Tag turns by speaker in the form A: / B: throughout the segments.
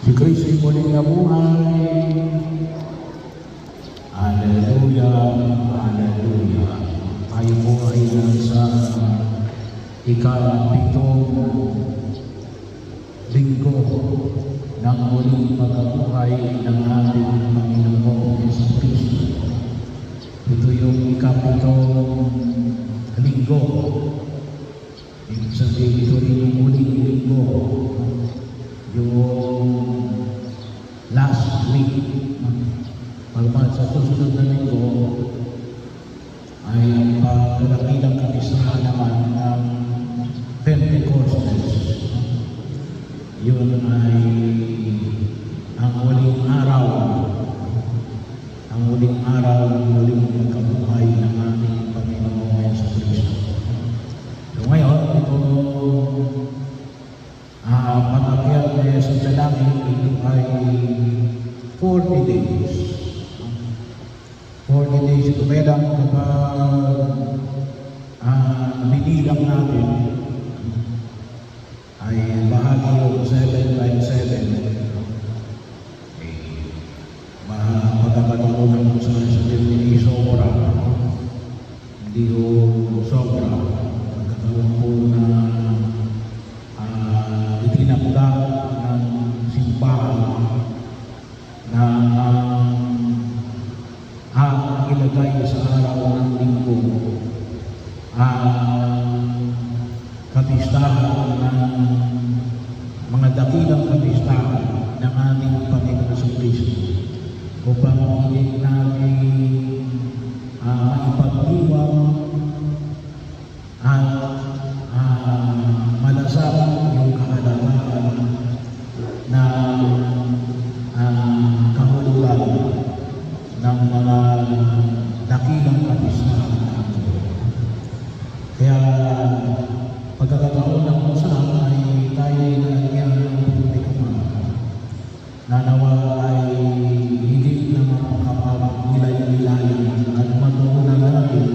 A: Si Kristo'y muling nabuhay. Hallelujah, hallelujah. Tayo po ay nasa ika-pitong linggo ng muling pagkabuhay ng ating Panginoong Jesucristo. Ito yung ika-pitong linggo. Ibig sabihin, ito rin yung muling linggo. Yung last week. Pagkat sa susunod na linggo ay pagkalakilang kapisahan naman ng Pentecostes. Yun ay ang huling araw. Ang huling araw ng muling pagkabuhay ng ating Panginoong Jesucristo. So ngayon, ito pag-akyat na Yesus sa langit, ito ay 40 days. 40 days ito. Kaya lang kapag binilang natin ay bahagi yung 7 times 7. Pagkakataon sa hindi sobra. Hindi yung sobra. Pagkakataon po na itinakda ng simbahan na ilagay sa araw ng linggo kapistahan ng mga dakilang kapistahan ng ating Panginoon sa Kristo upang hindi natin maipagdiwang at malasap yung kahalagahan na kahulugan ng mga dakilang kapistahan natin. Kaya pagkakataon ng usahan ay tayo ay nalagyan ng publiko na nawa ay hindi na mapakapag-nilay-nilayan at matuunan natin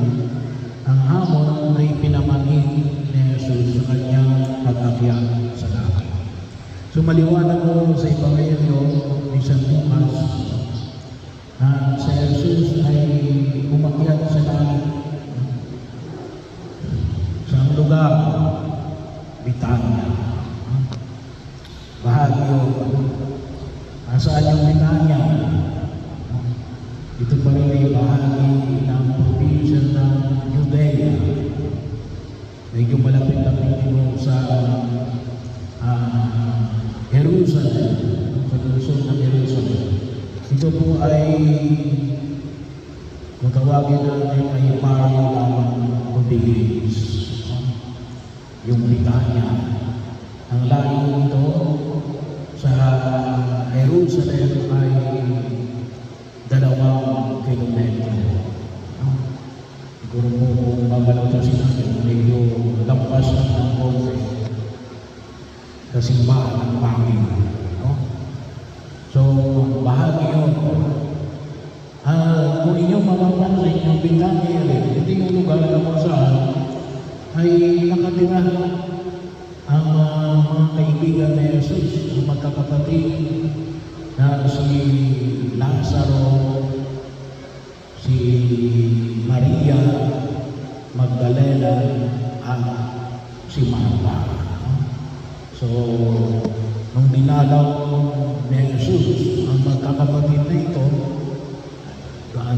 A: ang hamon na ipinamanin ni Jesus sa kanyang pag-akyat sa langit. So maliwanag ko sa Ebanghelyo ni San Lucas na si Jesus ay umakyat sa langit sa lugar Bitanya. Bahagyo. Nasaan yung Bitanya? Ito pa rin ay bahagi ng probinsya ng Judea. Medyo malapit-lapit ito sa Jerusalem, sa lungsod ng Jerusalem. Ito po ay kung tawagin natin ay parang lamang province. Yung Bitanya. Ang layo nito sa Jerusalem ay 2 kilometro. Siguro po kung mabalutasin natin, medyo lampas ng konti sa simbahan ng Panginoon. So, bahagi yun. Kung inyong mapapansin, yung Bitanya hindi yung lugar na kung saan ay nakatira ang mga kaibigan ni Jesus, ang magkakapatid na si Lazaro, si Maria Magdalena at si Marta. So, nung dinalaw ni Jesus ang magkakapatid na ito,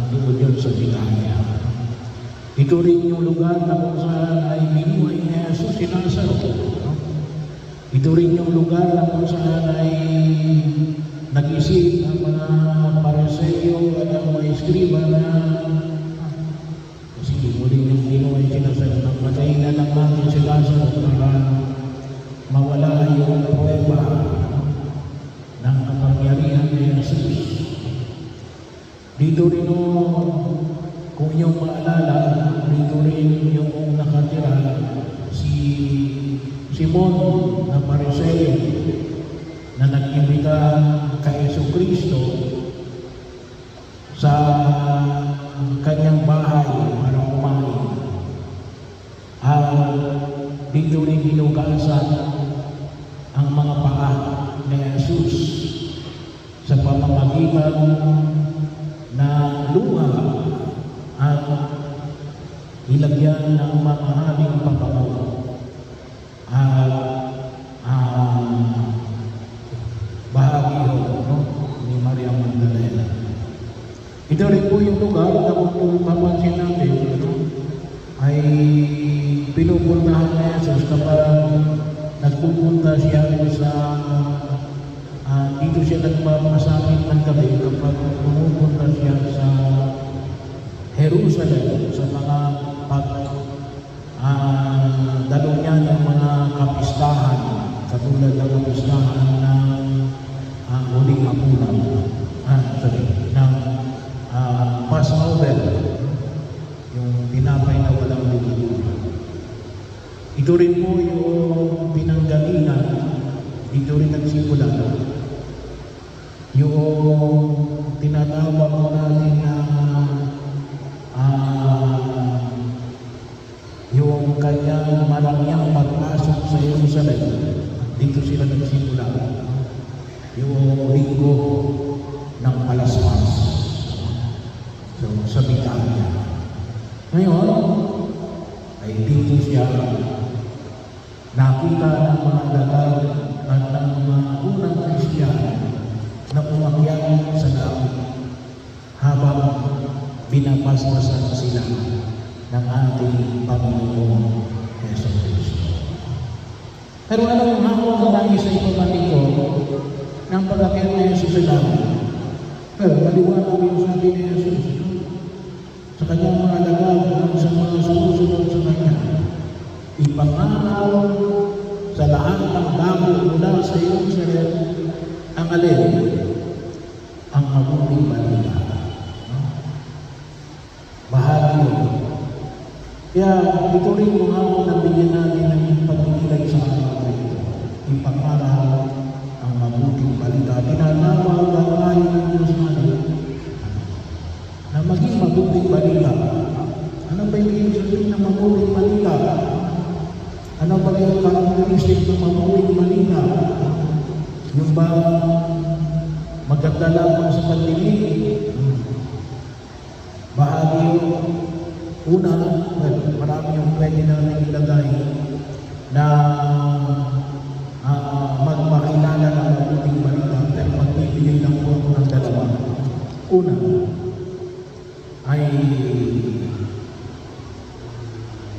A: doon yun sa Bitanya. Ito rin yung lugar na kung saan ay binuhay ni Jesus si Lazaro. Ito rin yung lugar na kung saan ay nag-isip ng mga Pariseo at ang mga eskriba na kasi muli yung binuhay si Lazaro. Nagpatayin na lang natin si Lazaro para mawala yung prueba ng kapangyarihan ni Jesus. Dito rin kung inyong maalala, dito rin yung nakatira si Simon na Pariseo na nag-imbita kay Jesucristo sa kanyang bahay para kumain. Dito rin hinugasan ang mga paa ni Jesus sa pamamagitan ng luha at ilagyan ng mamahaling pabango at bahagi no, ni Maria Magdalena. Ito rin po yung lugar na kung papansin natin ay pinupuntahan na Jesus kapag nagpupunta siya sa dito siya nagpapasakit ng gabi kapag pumupunta siya sa Jerusalem sa mga dalo niya ng mga kapistahan katulad ng kapistahan ng huling hapunan ng Passover, yung tinapay na walang luluto. Ito rin po yung pinanggalingan, dito rin nagsimula yung tinatawag ko natin na yung kanyang marangyang pagpasok sa Jerusalem. Dito sila nagsimula yung linggo ng Palaspas, so sa Bitanya. Ngayon ay dito siya nakita ng mga dalag at ng mga unang Kristiyano na umakyat sa langit habang binabasbasan sila ng ating Panginoong Yeso Cristo. Pero anong hamon na nangis sa ipamaliko ng pag-akyat na Yesus sa langit? Pero maliwanag yung sabi ni Jesus sa kanyang mga dalag at sa mga sumusunod sa kanya. Ipangaral sa lahat ng damo mula sa Jerusalem ang alin? Ang mabuting balita. Bahagi yun. Kaya ito rin yung hamon na bigyan natin ng pagpipilay sa araw na ito. Ipangaral ang mabuting balita. Tinatawag ang ayon ng Diyos natin na maging mabuting balita. Ano ba yung ibig sabihin ng mabuting balita? Ano ba yung karakteristik ng mabuting balita? Yung ba maganda lamang sa pagdinig? Bahagi yung una, marami yung pwede namin ilagay na magpakilala ng mabuting balita, pero magbibigay lang po ng dalawa. Una ay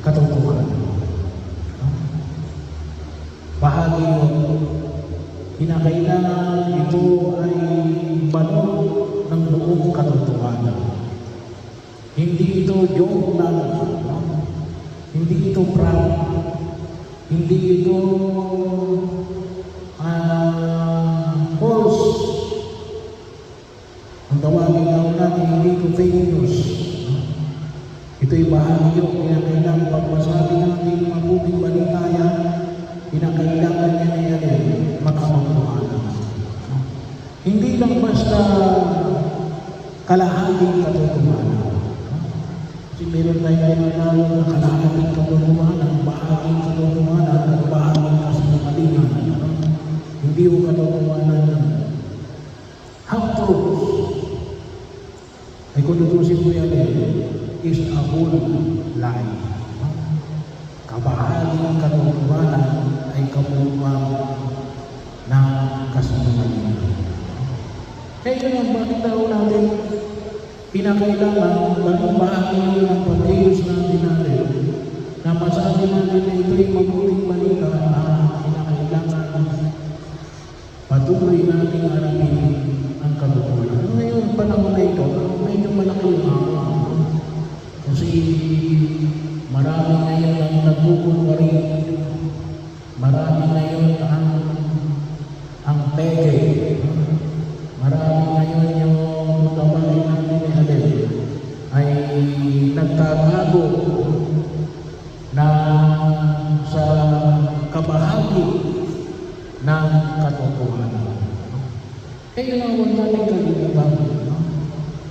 A: katotohanan. Bahagi yung kinakailangan ito ay balot ng buong katotohanan. Hindi ito joke lang, hindi ito prank, hindi ito false. Ang tawagin lang natin, hindi ito fake news. Ito'y bahagi yung kinakailangan pagmasabi natin mabuting balita yan, kinakailangan niya na yan makapagpahalan. Hindi lang basta kalahating katotohanan. Kasi meron tayo tinatawag na kalahating katotohanan, bahaging katotohanan at bahaging kasinungalingan. Hindi yung katotohanan na half-truth. Ay kung tutusin mo yan is a whole lie. Kabahaging katotohanan ay kabuuan ng kasinungalingan. Kaya yun ang bakit daw natin pinakailangan bagong bahagi ng pag-ayos natin na masabi natin na ito'y mabuting balita na pinakailangan patuloy natin harapin ang katotohanan. Ngayon, panahon na ito, medyo malaki yung hamon. Kasi marami ngayon ang nagkukunwari, marami ngayon ang peke, marami ngayon yung tawagin natin ay nagtatago na sa kabahagi ng katotohanan. Kaya naman natin kalimutan,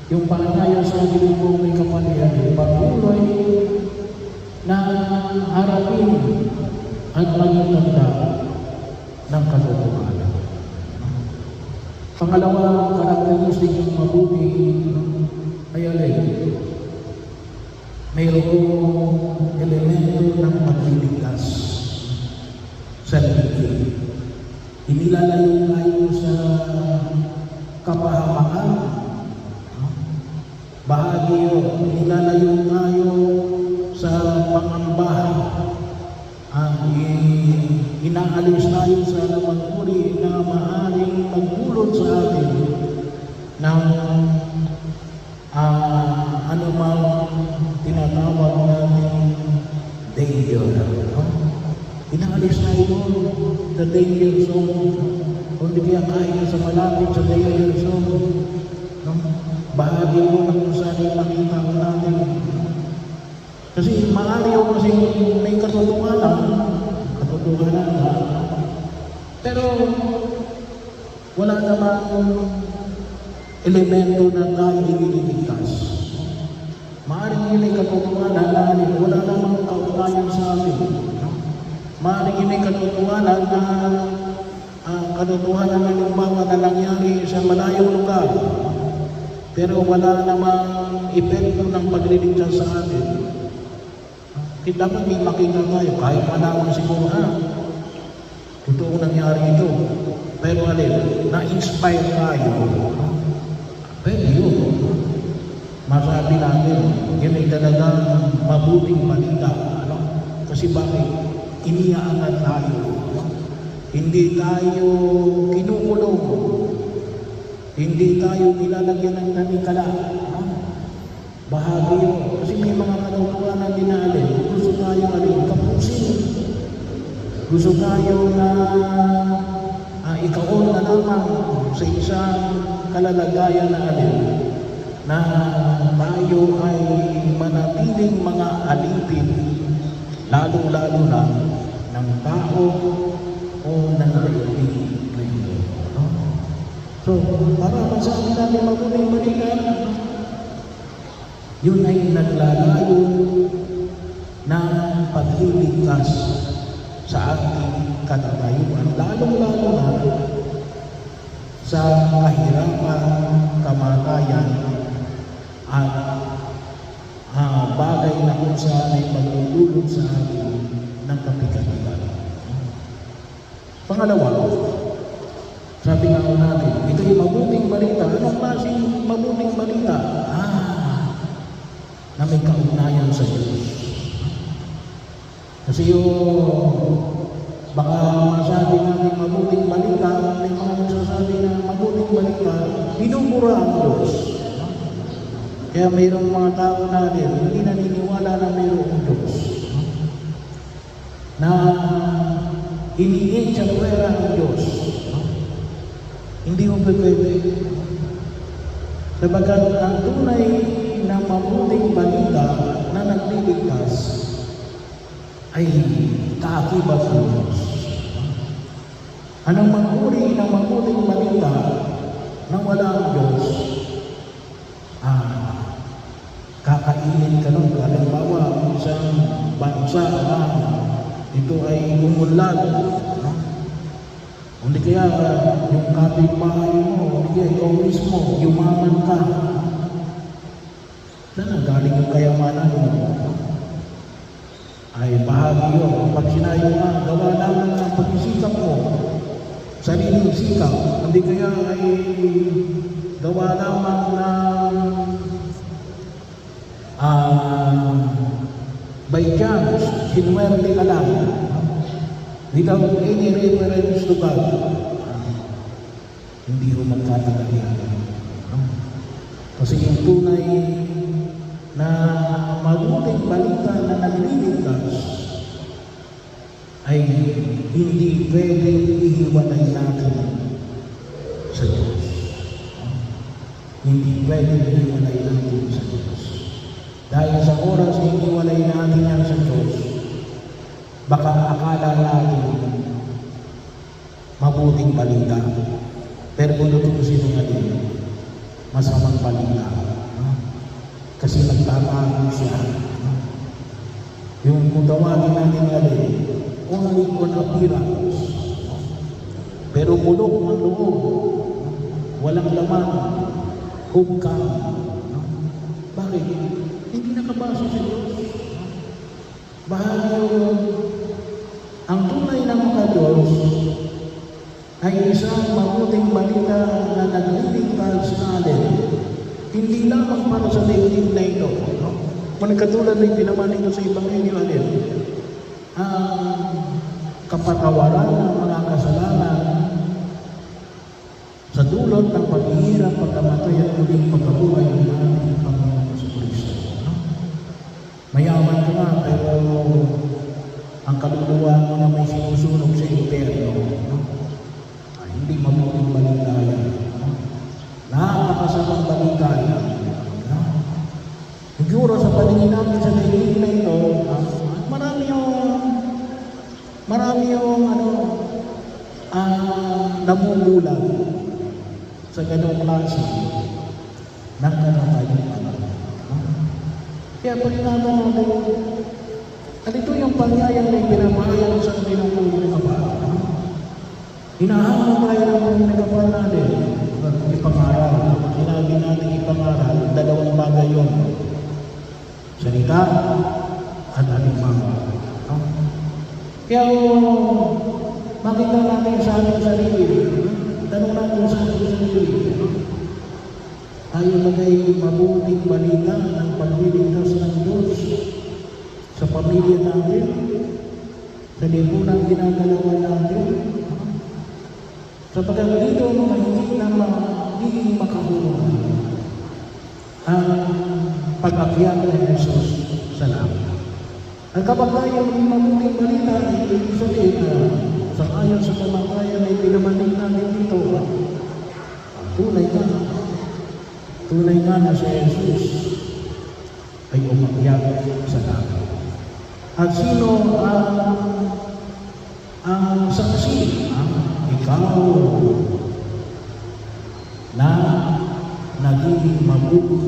A: yung paanyaya sa atin po may kapalian, patuloy na harapin at maging tanda ng katotohanan. Pangalawang karakteristik ng mabuti ay alin? Mayroong elemento ng pagliligtas sa ligid. Inilalayo tayo sa kapahamakan. Bahagi yun, inilalayo tayo sa pangambahan. Inaalis tayo sa anumang uri na maaaring magdulot sa atin ng anumang tinatawag natin danger. Inaalis tayo doon sa danger zone. Kung di kaya kaya sa malapit sa danger zone, bahagi mo na kung saan yung makita ko natin. Kasi maaari yun kasi may katotohanan na. Pero wala namang elemento na tayo ililigtas. Maaaring yun ay katotohanan na wala namang kaugnayan sa atin. Maaaring yun ay katotohanan na katotohanan na lumbawa na nangyari sa malayong lugar. Pero wala namang epekto ng pagliligtas sa atin. Dapat may makita tayo, kahit malawang siguro totoo nangyari ito. Pero alin, na-inspire tayo. Pero yun, masabi natin, yun ay talagang mabuting balita. Kasi bakit? Iniaangat tayo. Hindi tayo kinukulong. Hindi tayo nilalagyan ng tanikala. Bahagi yun. Kasi may mga katotohanan din na alin. Gusto tayo alin kapusin. Gusto tayo na ikaon na lamang sa isang kalalagayan na alin. Na tayo ay manatiling mga alipin. Lalo-lalo na ng tao o ng kaibigan. So, para masabi natin mabuting balita, yun ay naglalayo ng pagliligtas sa ating katatayuan, lalong-lalo na sa kahirapan, kamatayan, at bagay na kung saan ay magdudulot sa atin ng kapigatigan. Pangalawa, sabi nga natin, ito yung mabuting balita. Anong klaseng mabuting balita? Na may kaugnayan sa Diyos. Kasi yung baka masabi natin mabuting balita, may mga nagsasabi na mabuting balita, binubura ang Diyos. Kaya mayroong mga tao natin, hindi naniniwala na mayroong Diyos. Na iniit sa puwera ng Diyos. Hindi mo pwede. Sabagat ang tunay na mabuting balita na nagliligtas ay kaakibat ng Diyos. Anong maguri ng mabuting balita na wala ang Diyos? Kakainin ka nun. Halimbawa, isang bansa na ito ay umunlad. Hindi kaya yung kapitbahay mo, hindi kaya ikaw mismo, yumaman ka. Saan galing yung kayamanan mo? Ay bahagi yun. Pag sinayo nga, gawa naman ang pag-isikap mo, sariling sikap, hindi kaya ay gawa naman ng by chance, sinuwerte ka lang. Without any reference to God, hindi ho magtatagal yan. Kasi yung tunay na mabuting balita na nagliligtas ay hindi pwede ihiwalay natin sa Diyos. Hindi pwede ihiwalay natin sa Diyos. Dahil sa oras na ihiwalay natin yan sa Diyos, baka akala natin mabuting balita. Pero kung tutusin natin, masamang balita. Kasi nagtatago siya. Yung kung tawagin natin natin, only on appearance. Pero bulok ang loob. walang laman, hugkam. No? Bakit? Hindi nakabasa sa Diyos. Bahagi yung ang tunay na mga Diyos ay isang mabuting balita na nagliligtas sa atin. Hindi lamang para sa daigdig na ito. No? Katulad na pinaman ito sa Ebanghelyo alin. Ang kapatawaran ng mga kasalanan sa dulot ng paghihirap, pagkamatay at muling pagkabuhay ng ating Panginoon sa Kristo. No? Mayaman ka nga, pero ang kaluluwa mo na may sinusunog sa impyerno, no? Ay hindi mabuting balita yan. No? Napakasamang balita yan. No? Siguro sa paningin namin sa daigdig na ito, marami yung namumulan sa ganong klase ng kanatayuan. Kaya pag tinatanong natin, ito yung pangyayang na ipinamahayag sa kanilang mga kapal. Hinahanap tayo ng mga kapal natin. Ipangaral. Kapag sinabi natin ipangaral, dalawang bagay yun. Salita at alimango. Kaya makita natin sa ating sarili. Tanong natin sa ating sarili. Tayo bagay mabuting balita ng pagliligtas ng Diyos sa pamilya natin, sa lipunang ginagalawan natin. Sapagkat dito mga hindi na magiging makahulugan ang pag-akyat ng Jesus sa langit. Ang kapag tayo mabuting balita ay ibig sabihin na sa ayon sa kamatayan ay pinamanig natin dito. Tunay nga na si Jesus ay umakyat sa langit. At sino ang saksi? Ikaw na nagiging mabuting